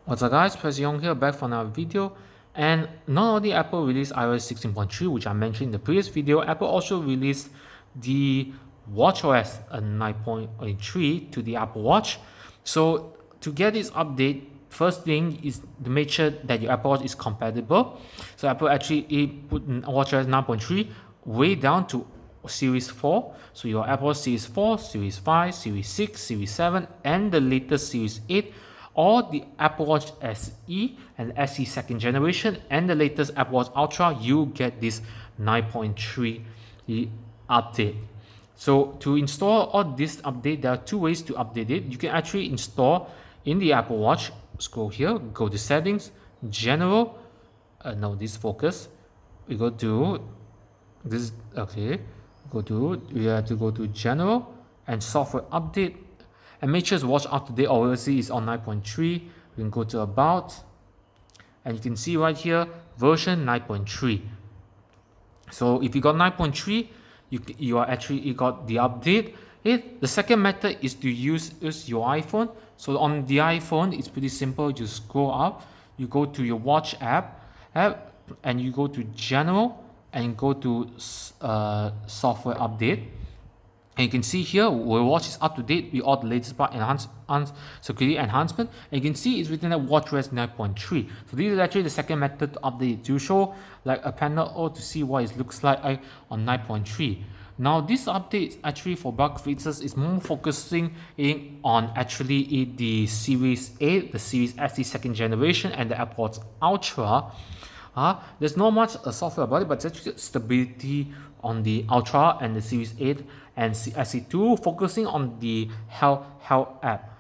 What's up guys, Press Young here, back for another video. And not only Apple released iOS 16.3, which I mentioned in the previous video, Apple also released the watchOS 9.3 to the Apple Watch. So to get this update, first thing is to make sure that your Apple Watch is compatible. So Apple actually put watchOS 9.3 way down to Series 4. So your Apple Watch Series 4, Series 5, Series 6, Series 7, and the latest Series 8, or the Apple Watch SE and SE second generation, and the latest Apple Watch Ultra, you get this 9.3 update. So to install all this update, there are two ways to update it. You can actually install in the Apple Watch. Scroll here, go to Settings, General. No, this focus. We go to this. Okay, we have to go to General and Software Update. And make sure watch up to date, obviously is on 9.3. We can go to About, and you can see right here version 9.3. So if you got 9.3, you got the update. The second method is to use your iPhone. So on the iPhone, it's pretty simple. You scroll up, you go to your Watch app, and you go to General and go to Software Update. And you can see here, our watch is up to date with all the latest part security enhancement. And you can see it's written at watchOS 9.3. So this is actually the second method to update. To show like a panel or to see what it looks like on 9.3. Now this update actually for bug fixes is more focusing on actually the Series 8, the Series SE second generation, and the Apple Watch Ultra. There's not much software about it, but it's actually stability on the Ultra and the Series 8 and SE2, focusing on the Health app.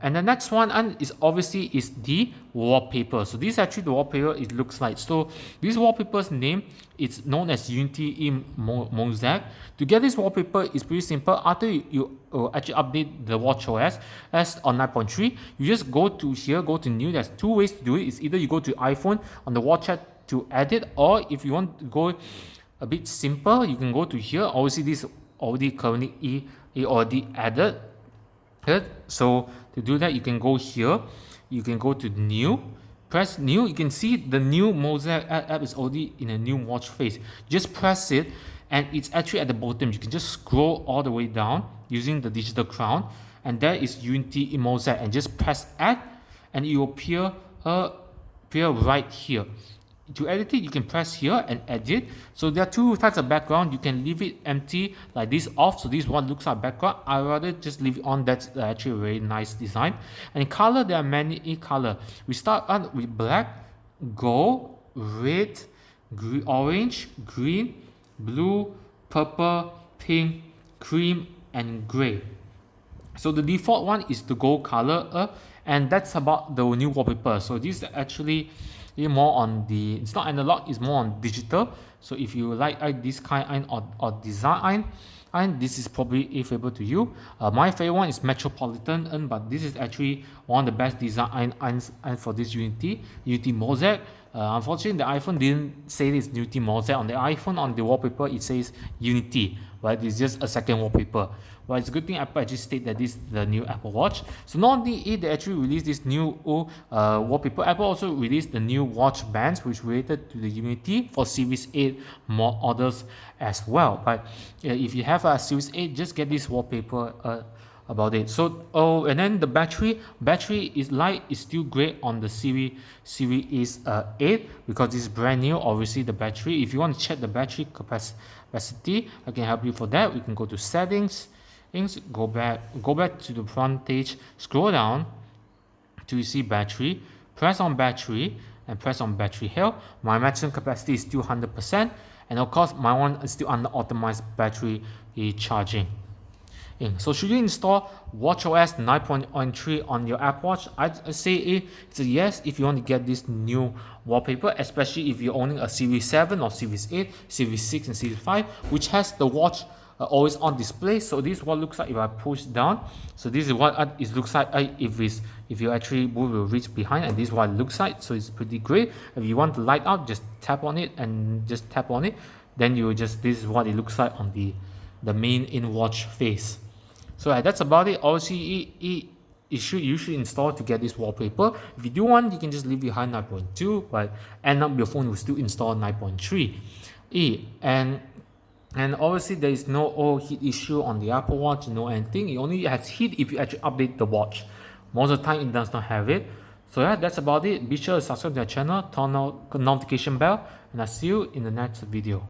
And the next one is obviously the wallpaper. So this is actually the wallpaper it looks like. So this wallpaper's name is known as Unity Mosaic. To get this wallpaper is pretty simple. After you actually update the watchOS as on 9.3, you just go to here, go to new. There's two ways to do it. It's either you go to iPhone on the watch app to edit, or if you want to go a bit simple, you can go to here. Obviously this already currently already added. So to do that, you can go here, you can go to new, press new. You can see the new Mosaic app is already in a new watch face. Just press it and it's actually at the bottom. You can just scroll all the way down using the digital crown, and there is Unity in Mosaic, and just press add and it will appear right here. To edit it, you can press here and edit. So there are two types of background. You can leave it empty like this off. So this one looks like background. I rather just leave it on. That's actually a very nice design. And in color, there are many color. We start out with black, gold, red, orange, green, blue, purple, pink, cream, and gray. So the default one is the gold color, and that's about the new wallpaper. So this is actually more on the, it's not analog, it's more on digital. So if you like this kind or design, and this is probably favorable to you. My favorite one is Metropolitan, but this is actually one of the best design for this Unity Mosaic. Unfortunately, the iPhone didn't say it's Unity Mosaic. On the iPhone, on the wallpaper, it says Unity, but it's just a second wallpaper. Well, it's a good thing Apple actually state that this is the new Apple Watch. So not only they actually released this new wallpaper, Apple also released the new watch bands, which related to the Unity for Series 8 models as well. But if you have a Series 8, just get this wallpaper about it. So and then the battery is still great on the Series 8 because this is brand new. Obviously the battery, if you want to check the battery capacity, I can help you for that. We can go to settings, go back to the front page, scroll down to see battery, press on battery and press on battery health. My maximum capacity is still 100%, and of course my one is still under optimized battery charging. So should you install watchOS 9.3 on your Apple Watch? I'd say it's a yes if you want to get this new wallpaper, especially if you're owning a Series 7 or Series 8, Series 6 and Series 5, which has the watch always on display. So this is what it looks like if I push down. So this is what it looks like if you actually move your reach behind, and this is what it looks like. So it's pretty great. If you want to light up, just tap on it and just tap on it. Then you just, this is what it looks like on the main in watch face. So that's about it. Obviously you should install to get this wallpaper. If you do want, you can just leave behind 9.2, but end up your phone will still install 9.3. And obviously there is no heat issue on the Apple Watch, no anything. It only has heat if you actually update the watch. Most of the time it does not have it. So yeah, that's about it. Be sure to subscribe to the channel, turn on the notification bell, and I'll see you in the next video.